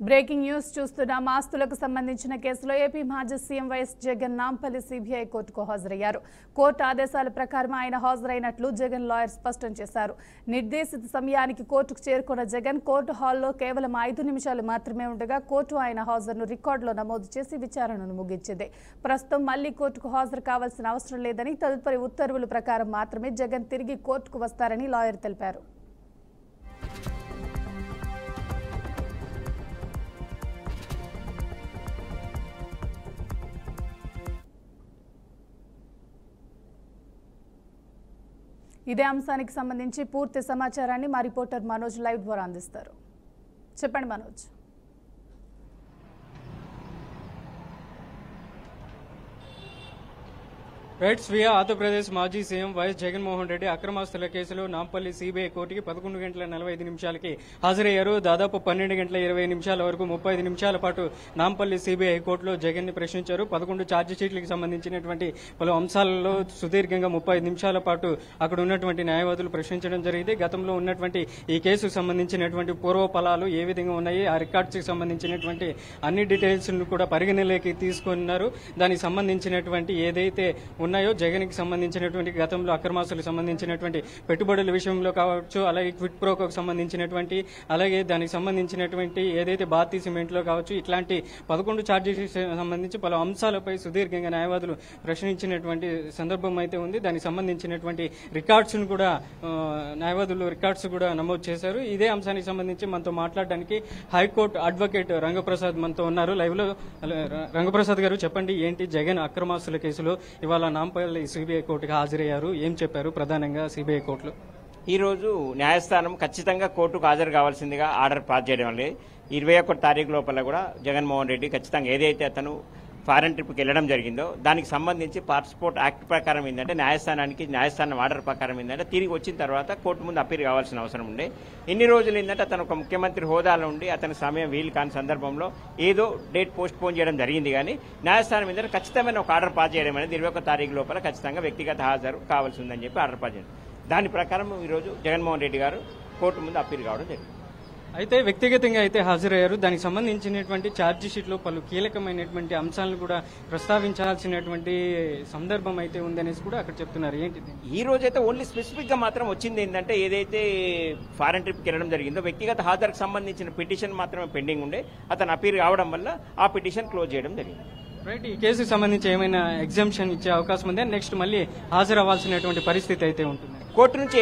Breaking news చూస్తున్నాం. ఆస్తులకు సంబంధించిన కేసులో ఏపీ మాజీ CM YS Jagan Nampally CBI కోర్టుకు హాజరయ్యారు. కోర్టు ఆదేశాల ప్రకారం ఆయన హాజరైనట్లు జగన్ లాయర్ స్పష్టం చేశారు. నిర్దేశిత సమయానికి కోర్టుకు చేరుకున్న జగన్ కోర్టు హాల్లో కేవలం 5 నిమిషాలు మాత్రమే ఉండగా కోర్టు ఆయన హాజరును రికార్డులో నమోదు చేసి విచారణను ముగించింది. ప్రస్తుతం మళ్లీ కోర్టుకు హాజరు కావాల్సిన అవసరం లేదని, తదుపరి ఉత్తర్వుల ప్రకారం మాత్రమే జగన్ తిరిగి కోర్టుకు వస్తారని లాయర్ తెలిపారు. ఇదే అంశానికి సంబంధించి పూర్తి సమాచారాన్ని మా రిపోర్టర్ మనోజ్ లైవ్ ద్వారా అందిస్తారు. చెప్పండి మనోజ్. రైట్ స్వీయ ఆంధ్రప్రదేశ్ మాజీ సీఎం వైఎస్ జగన్మోహన్ రెడ్డి అక్రమాస్తుల కేసులో నాంపల్లి సిబిఐ కోర్టుకి 11:45 హాజరయ్యారు. దాదాపు 12:20 వరకు 35 నిమిషాల పాటు నాంపల్లి సిబిఐ కోర్టులో జగన్ ని ప్రశ్నించారు. 11 ఛార్జిషీట్లకు సంబంధించినటువంటి పలు అంశాలలో సుదీర్ఘంగా 35 నిమిషాల పాటు అక్కడ ఉన్నటువంటి న్యాయవాదులు ప్రశ్నించడం జరిగింది. గతంలో ఉన్నటువంటి ఈ కేసుకు సంబంధించినటువంటి పూర్వఫలాలు ఏ విధంగా ఉన్నాయి, ఆ రికార్డ్స్ కి సంబంధించినటువంటి అన్ని డీటెయిల్స్ ను కూడా పరిగణలోకి తీసుకున్నారు. దానికి సంబంధించినటువంటి ఏదైతే ఉన్నాయో జగన్ కి సంబంధించినటువంటి గతంలో అక్రమాస్తులకు సంబంధించినటువంటి పెట్టుబడుల విషయంలో కావచ్చు, అలాగే క్విట్ ప్రోకోకు సంబంధించినటువంటి, అలాగే దానికి సంబంధించినటువంటి ఏదైతే భారతీ సిమెంట్ లో కావచ్చు, ఇట్లాంటి 11 ఛార్జెస్ సంబంధించి పలు అంశాలపై సుదీర్ఘంగా న్యాయవాదులు ప్రశ్నించినటువంటి సందర్భం అయితే ఉంది. దానికి సంబంధించినటువంటి రికార్డ్స్ ను కూడా న్యాయవాదులు రికార్డ్స్ కూడా నమోదు చేశారు. ఇదే అంశానికి సంబంధించి మనతో మాట్లాడడానికి హైకోర్టు అడ్వకేట్ రంగప్రసాద్ మనతో ఉన్నారు లైవ్ లో. రంగప్రసాద్ గారు, చెప్పండి, ఏంటి జగన్ అక్రమాస్తుల కేసులో ఇవాళ నాంపల్లి సిబిఐ కోర్టుకు హాజరయ్యారు, ఏం చెప్పారు ప్రధానంగా సిబిఐ కోర్టులో? ఈ రోజు న్యాయస్థానం ఖచ్చితంగా కోర్టుకు హాజరు కావాల్సిందిగా ఆర్డర్ పాస్ చేయడం వల్ల 21 తారీఖు లోపల కూడా జగన్మోహన్ రెడ్డి ఖచ్చితంగా ఏదైతే అతను ఫారెన్ ట్రిప్కి వెళ్లడం జరిగిందో దానికి సంబంధించి పాస్పోర్ట్ యాక్ట్ ప్రకారం ఏంటంటే న్యాయస్థానం ఆర్డర్ ప్రకారం ఏంటంటే తిరిగి వచ్చిన తర్వాత కోర్టు ముందు అప్పీల్ కావాల్సిన అవసరం ఉండే. ఇన్ని రోజులు ఏంటంటే అతను ఒక ముఖ్యమంత్రి హోదాలో ఉండి అతని సమయం వీలు కాని సందర్భంలో ఏదో డేట్ పోస్ట్ పోన్ చేయడం జరిగింది. కానీ న్యాయస్థానం ఏంటంటే ఖచ్చితమైన ఒక ఆర్డర్ పాస్ చేయడం అనేది 21 తారీఖు లోపల ఖచ్చితంగా వ్యక్తిగత హాజరు కావాల్సి ఉందని చెప్పి ఆర్డర్ పాస్ చేయడం. దాని ప్రకారం ఈరోజు జగన్మోహన్ రెడ్డి గారు కోర్టు ముందు అప్పీల్ కావడం జరిగింది. అయితే వ్యక్తిగతంగా అయితే హాజరయ్యారు. దానికి సంబంధించినటువంటి ఛార్జ్ షీట్ లో పలు కీలకమైనటువంటి అంశాలను కూడా ప్రస్తావించాల్సినటువంటి సందర్భం అయితే ఉందనేసి కూడా అక్కడ చెప్తున్నారు. ఏంటిది ఈ రోజైతే ఓన్లీ స్పెసిఫిక్ గా మాత్రం వచ్చింది ఏంటంటే ఏదైతే ఫారెన్ ట్రిప్ కి వెళ్ళడం జరిగిందో వ్యక్తిగత హాజరుకు సంబంధించిన పిటిషన్ మాత్రమే పెండింగ్ ఉండే. అతను అపీల్ కావడం వల్ల ఆ పిటిషన్ క్లోజ్ చేయడం జరిగింది. రైట్, ఈ కేసుకు సంబంధించి ఏమైనా ఎగ్జామ్షన్ ఇచ్చే అవకాశం ఉందా? నెక్స్ట్ మళ్ళీ హాజరు అవ్వాల్సినటువంటి పరిస్థితి అయితే ఉంటుంది. కోర్టు నుంచి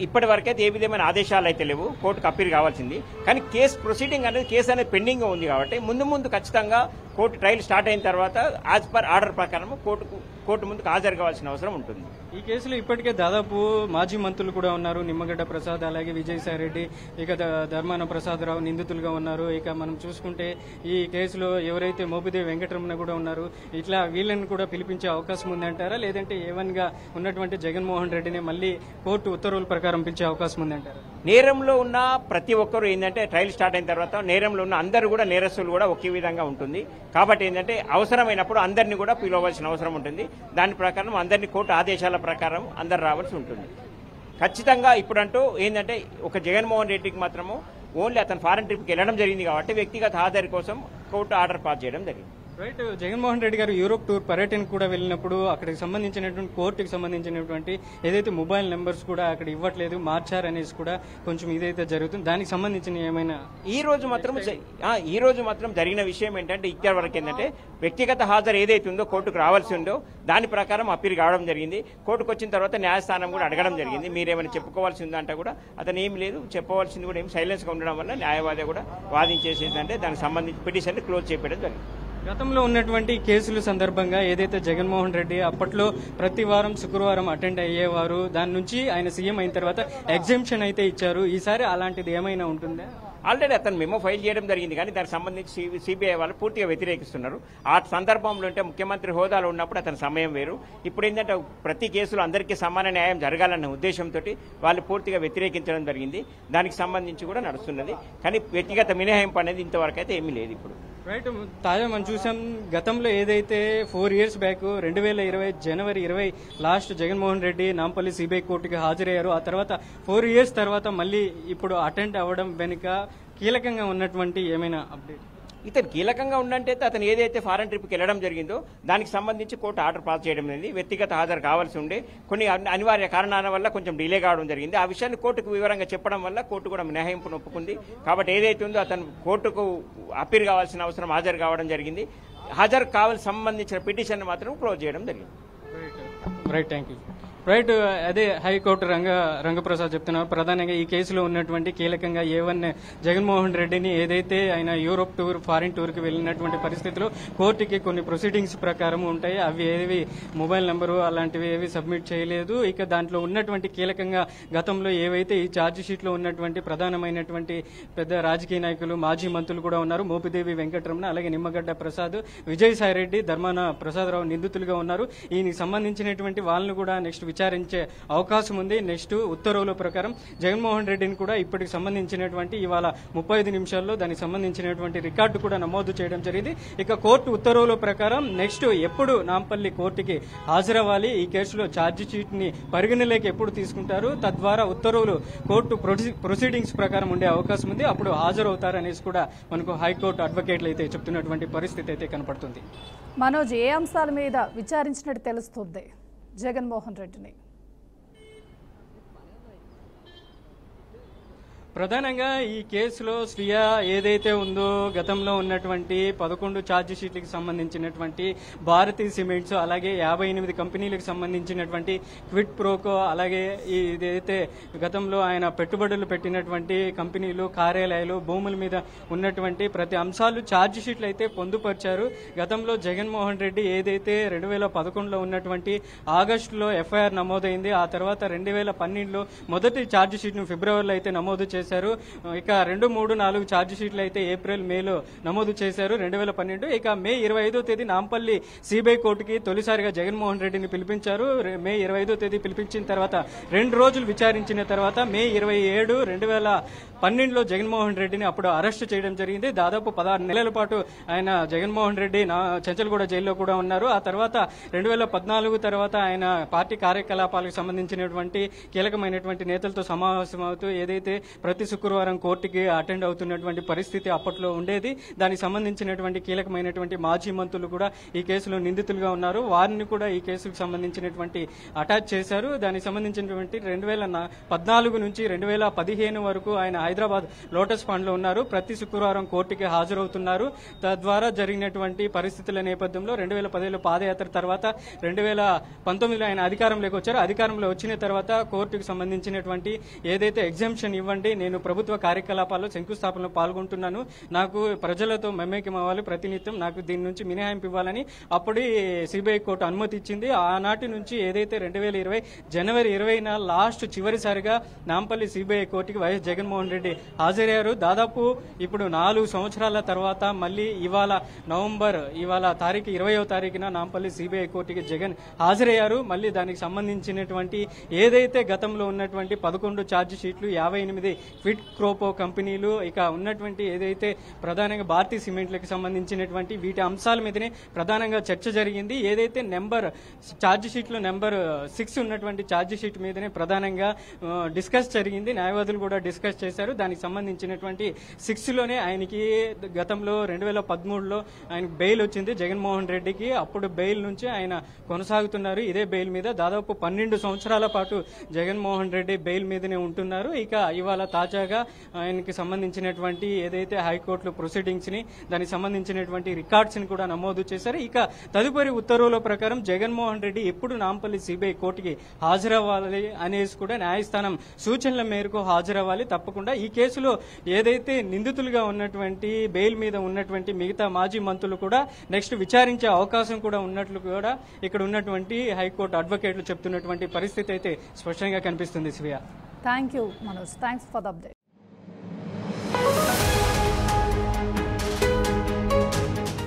ఇప్పటి వరకైతే ఏ విధమైన ఆదేశాలు అయితే లేవు. కోర్టుకు అప్పీల్ కావాల్సింది. కానీ ప్రొసీడింగ్ అనేది కేసు అనేది పెండింగ్ గా ఉంది కాబట్టి ముందు ఖచ్చితంగా కోర్టు ట్రయల్ స్టార్ట్ అయిన తర్వాత యాజ్ పర్ ఆర్డర్ ప్రకారం కోర్టు ముందుకు హాజరు కావాల్సిన అవసరం ఉంటుంది. ఈ కేసులో ఇప్పటికే దాదాపు మాజీ మంత్రులు కూడా ఉన్నారు. నిమ్మగడ్డ ప్రసాద్, అలాగే విజయసాయి రెడ్డి, ఇక ధర్మాన ప్రసాదరావు నిందితులుగా ఉన్నారు. ఇక మనం చూసుకుంటే ఈ కేసులో ఎవరైతే మోపిదేవి వెంకటరమణ కూడా ఉన్నారు. ఇట్లా వీళ్ళని కూడా పిలిపించే అవకాశం ఉందంటారా, లేదంటే ఏవన్ గా ఉన్నటువంటి జగన్మోహన్ రెడ్డిని మళ్ళీ కోర్టు ఉత్తర్వుల ప్రకారం పిలిచే అవకాశం ఉందంటారా? నేరంలో ఉన్న ప్రతి ఒక్కరు ఏంటంటే ట్రయల్ స్టార్ట్ అయిన తర్వాత నేరంలో ఉన్న అందరూ కూడా నేరస్తులు కూడా ఒకే విధంగా ఉంటుంది. కాబట్టి ఏంటంటే అవసరమైనప్పుడు అందరినీ కూడా పిలవలసిన అవసరం ఉంటుంది. దాని ప్రకారం అందరినీ కోర్టు ఆదేశాల ప్రకారం అందరు రావాల్సి ఉంటుంది. ఖచ్చితంగా ఇప్పుడంటూ ఏంటంటే ఒక జగన్మోహన్ రెడ్డికి మాత్రము ఓన్లీ అతను ఫారెన్ ట్రిప్కి వెళ్ళడం జరిగింది కాబట్టి వ్యక్తిగత హాజరు కోసం కోర్టు ఆర్డర్ పాస్ చేయడం జరిగింది. రైట్, జగన్మోహన్ రెడ్డి గారు యూరోప్ టూర్ పర్యటనకు కూడా వెళ్ళినప్పుడు అక్కడికి సంబంధించినటువంటి కోర్టుకి సంబంధించినటువంటి ఏదైతే మొబైల్ నెంబర్స్ కూడా అక్కడ ఇవ్వట్లేదు, మార్చారనేసి కూడా కొంచెం ఇదైతే జరుగుతుంది. దానికి సంబంధించిన ఏమైనా ఈ రోజు మాత్రం జరిగిన విషయం ఏంటంటే ఇక్కడి వరకు ఏంటంటే వ్యక్తిగత హాజరు ఏదైతే ఉందో కోర్టుకు రావాల్సి ఉందో దాని ప్రకారం అప్పీల్ కావడం జరిగింది. కోర్టుకు వచ్చిన తర్వాత న్యాయస్థానం కూడా అడగడం జరిగింది, మీరేమైనా చెప్పుకోవాల్సి ఉందంటే కూడా అతను ఏం లేదు, చెప్పవలసింది కూడా ఏం సైలెన్స్ గా ఉండడం వల్ల న్యాయవాది కూడా వాదించేసేదంటే దానికి సంబంధించి పిటిషన్ క్లోజ్ చేయడం జరిగింది. గతంలో ఉన్నటువంటి కేసుల సందర్భంగా ఏదైతే జగన్మోహన్ రెడ్డి అప్పట్లో ప్రతి వారం శుక్రవారం అటెండ్ అయ్యేవారు, దాని నుంచి ఆయన సీఎం అయిన తర్వాత ఎగ్జామ్షన్ అయితే ఇచ్చారు. ఈసారి అలాంటిది ఏమైనా ఉంటుందా? ఆల్రెడీ అతను మెమో ఫైల్ చేయడం జరిగింది. కానీ దానికి సంబంధించి సిబిఐ వాళ్ళు పూర్తిగా వ్యతిరేకిస్తున్నారు. ఆ సందర్భంలో అంటే ముఖ్యమంత్రి హోదాలో ఉన్నప్పుడు అతని సమయం వేరు. ఇప్పుడు ఏంటంటే ప్రతి కేసులో అందరికీ సమాన న్యాయం జరగాలన్న ఉద్దేశంతో వాళ్ళు పూర్తిగా వ్యతిరేకించడం జరిగింది. దానికి సంబంధించి కూడా నడుస్తున్నది. కానీ వ్యక్తిగత మినహాయింపు అనేది ఇంతవరకు అయితే ఏమీ లేదు. ఇప్పుడు రైట్, తాజా మనం చూసాం గతంలో ఏదైతే 4 years బ్యాక్ 2020 జనవరి 20 లాస్ట్ జగన్మోహన్ రెడ్డి నాంపల్లి సిబిఐ కోర్టుకి హాజరయ్యారు. ఆ తర్వాత 4 years తర్వాత మళ్ళీ ఇప్పుడు అటెండ్ అవ్వడం వెనుక కీలకంగా ఉన్నటువంటి ఏమైనా అప్డేట్? ఇతను కీలకంగా ఉండంటే అతను ఏదైతే ఫారెన్ ట్రిప్కి వెళ్ళడం జరిగిందో దానికి సంబంధించి కోర్టు ఆర్డర్ పాస్ చేయడం అనేది వ్యక్తిగత హాజరు కావాల్సి ఉండే కొన్ని అనివార్య కారణాల వల్ల కొంచెం డిలే కావడం జరిగింది. ఆ విషయాన్ని కోర్టుకు వివరంగా చెప్పడం వల్ల కోర్టు కూడా మినహాయింపును ఒప్పుకుంది. కాబట్టి ఏదైతే ఉందో అతను కోర్టుకు అప్పీల్ కావాల్సిన అవసరం హాజరు కావడం జరిగింది. హాజరు కావాల్సి సంబంధించిన పిటిషన్ మాత్రం క్లోజ్ చేయడం జరిగింది. Right, thank you. రైట్, అదే హైకోర్టు రంగప్రసాద్ చెప్తున్నారు. ప్రధానంగా ఈ కేసులో ఉన్నటువంటి కీలకంగా A1 జగన్మోహన్ రెడ్డిని ఏదైతే ఆయన యూరోప్ టూర్, ఫారిన్ టూర్కి వెళ్ళినటువంటి పరిస్థితిలో కోర్టుకి కొన్ని ప్రొసీడింగ్స్ ప్రకారం ఉంటాయి. అవి ఏవి మొబైల్ నెంబరు అలాంటివి ఏవి సబ్మిట్ చేయలేదు. ఇక దాంట్లో ఉన్నటువంటి కీలకంగా గతంలో ఏవైతే ఈ ఛార్జ్ షీట్లో ఉన్నటువంటి ప్రధానమైనటువంటి పెద్ద రాజకీయ నాయకులు, మాజీ మంత్రులు కూడా ఉన్నారు. మోపిదేవి వెంకటరమణ, అలాగే నిమ్మగడ్డ ప్రసాద్, విజయసాయిరెడ్డి, ధర్మాన ప్రసాదరావు నిందితులుగా ఉన్నారు. ఈయనకి సంబంధించినటువంటి వాళ్ళను కూడా నెక్స్ట్ విచారించే అవకాశం ఉంది. నెక్స్ట్ ఉత్తర్వుల ప్రకారం జగన్మోహన్ రెడ్డిని కూడా ఇప్పటికి సంబంధించినటువంటి ఇవాళ 35 నిమిషాల్లో దానికి సంబంధించినటువంటి రికార్డు కూడా నమోదు చేయడం జరిగింది. ఇక కోర్టు ఉత్తర్వుల ప్రకారం నెక్స్ట్ ఎప్పుడు నాంపల్లి కోర్టుకి హాజరవ్వాలి, ఈ కేసులో ఛార్జ్ షీట్ ని పరిగణలోకి ఎప్పుడు తీసుకుంటారు, తద్వారా ఉత్తర్వులు కోర్టు ప్రొసీడింగ్స్ ప్రకారం ఉండే అవకాశం ఉంది. అప్పుడు హాజరవుతారు అనేసి కూడా మనకు హైకోర్టు అడ్వకేట్లు అయితే చెప్తున్నటువంటి పరిస్థితి అయితే కనపడుతుంది. మనోజ్, ఏ అంశాల మీద విచారించినట్టు తెలుస్తుంది జగన్మోహన్ రెడ్డిని? ప్రధానంగా ఈ కేసులో స్వీయ ఏదైతే ఉందో గతంలో ఉన్నటువంటి 11 ఛార్జ్ షీట్లకు సంబంధించినటువంటి భారతీ సిమెంట్స్, అలాగే 58 కంపెనీలకు సంబంధించినటువంటి క్విట్ ప్రోకో, అలాగే ఇదైతే గతంలో ఆయన పెట్టుబడులు పెట్టినటువంటి కంపెనీలు, కార్యాలయాలు, భూముల మీద ఉన్నటువంటి ప్రతి అంశాలు ఛార్జ్ షీట్లు అయితే పొందుపరిచారు. గతంలో జగన్మోహన్ రెడ్డి ఏదైతే 2011లో ఉన్నటువంటి ఆగస్టులో ఎఫ్ఐఆర్ నమోదైంది, ఆ తర్వాత 2012లో మొదటి ఛార్జ్ షీట్ ను ఫిబ్రవరిలో అయితే నమోదు చేశారు. ఇక 2, 3, 4 ఛార్జ్ షీట్లు అయితే ఏప్రిల్, మేలో నమోదు చేశారు 2012. ఇక మే 25వ తేదీ నాంపల్లి సిబిఐ కోర్టుకి తొలిసారిగా జగన్మోహన్ రెడ్డిని పిలిపించారు. మే 25వ తేదీ పిలిపించిన తర్వాత 2 రోజులు విచారించిన తర్వాత మే 27, 2012లో జగన్మోహన్ రెడ్డిని అప్పుడు అరెస్ట్ చేయడం జరిగింది. దాదాపు 16 నెలల పాటు ఆయన జగన్మోహన్ రెడ్డి చెంచల్గూడ జైల్లో కూడా ఉన్నారు. ఆ తర్వాత 2014 తర్వాత ఆయన పార్టీ కార్యకలాపాలకు సంబంధించినటువంటి కీలకమైనటువంటి నేతలతో సమావేశమవుతూ ఏదైతే ప్రతి శుక్రవారం కోర్టుకి అటెండ్ అవుతున్నటువంటి పరిస్థితి అప్పట్లో ఉండేది. దానికి సంబంధించినటువంటి కీలకమైనటువంటి మాజీ మంత్రులు కూడా ఈ కేసులో నిందితులుగా ఉన్నారు. వారిని కూడా ఈ కేసుకు సంబంధించినటువంటి అటాచ్ చేశారు. దానికి సంబంధించినటువంటి 2014 నుంచి 2015 వరకు ఆయన హైదరాబాద్ లోటస్ ఫండ్ లో ఉన్నారు. ప్రతి శుక్రవారం కోర్టుకి హాజరవుతున్నారు. తద్వారా జరిగినటువంటి పరిస్థితుల నేపథ్యంలో 2010లో పాదయాత్ర తర్వాత 2019లో ఆయన అధికారంలోకి వచ్చారు. అధికారంలో వచ్చిన తర్వాత కోర్టుకు సంబంధించినటువంటి ఏదైతే ఎగ్జామ్షన్ ఇవ్వండి, నేను ప్రభుత్వ కార్యకలాపాల్లో శంకుస్థాపనలో పాల్గొంటున్నాను, నాకు ప్రజలతో మమేకం అవ్వాలి, ప్రతినిత్యం నాకు దీని నుంచి మినహాయింపు ఇవ్వాలని అప్పుడు సిబిఐ కోర్టు అనుమతి ఇచ్చింది. ఆనాటి నుంచి ఏదైతే 2020 జనవరి 20న లాస్ట్ చివరిసారిగా నాంపల్లి సిబిఐ కోర్టుకి వైఎస్ జగన్మోహన్ రెడ్డి హాజరయ్యారు. దాదాపు ఇప్పుడు 4 సంవత్సరాల తర్వాత మళ్ళీ ఇవాళ తారీఖు 20వ తారీఖున నాంపల్లి సిబిఐ కోర్టుకి జగన్ హాజరయ్యారు. మళ్ళీ దానికి సంబంధించినటువంటి ఏదైతే గతంలో ఉన్నటువంటి 11 ఛార్జ్ షీట్లు, 58 క్విట్ ప్రోకో కంపెనీలు, ఇక ఉన్నటువంటి ఏదైతే ప్రధానంగా భారతీ సిమెంట్లకు సంబంధించినటువంటి వీటి అంశాల మీదనే ప్రధానంగా చర్చ జరిగింది. ఏదైతే ఛార్జ్ షీట్ లో నెంబర్ 6 ఉన్నటువంటి ఛార్జ్ షీట్ మీదనే ప్రధానంగా డిస్కస్ జరిగింది. న్యాయవాదులు కూడా డిస్కస్ చేశారు. దానికి సంబంధించినటువంటి 6లోనే ఆయనకి గతంలో 2013లో ఆయన బెయిల్ వచ్చింది జగన్మోహన్ రెడ్డికి. అప్పుడు బెయిల్ నుంచి ఆయన కొనసాగుతున్నారు. ఇదే బెయిల్ మీద దాదాపు 12 సంవత్సరాల పాటు జగన్మోహన్ రెడ్డి బెయిల్ మీదనే ఉంటున్నారు. ఇక ఇవాళ తాజాగా ఆయనకి సంబంధించినటువంటి ఏదైతే హైకోర్టులో ప్రొసీడింగ్స్ ని, దానికి సంబంధించినటువంటి రికార్డ్స్ ని కూడా నమోదు చేశారు. ఇక తదుపరి ఉత్తర్వుల ప్రకారం జగన్మోహన్ రెడ్డి ఎప్పుడు నాంపల్లి సిబిఐ కోర్టుకి హాజరవ్వాలి అనేసి కూడా న్యాయస్థానం సూచనల మేరకు హాజరవ్వాలి తప్పకుండా. ఈ కేసులో ఏదైతే నిందితులుగా ఉన్నటువంటి బెయిల్ మీద ఉన్నటువంటి మిగతా మాజీ మంత్రులు కూడా నెక్స్ట్ విచారించే అవకాశం కూడా ఉన్నట్లు కూడా ఇక్కడ ఉన్నటువంటి హైకోర్టు అడ్వకేట్లు చెప్తున్నటువంటి పరిస్థితి అయితే స్పష్టంగా కనిపిస్తుంది. Shivayya, thank you Manoj, thanks for the update.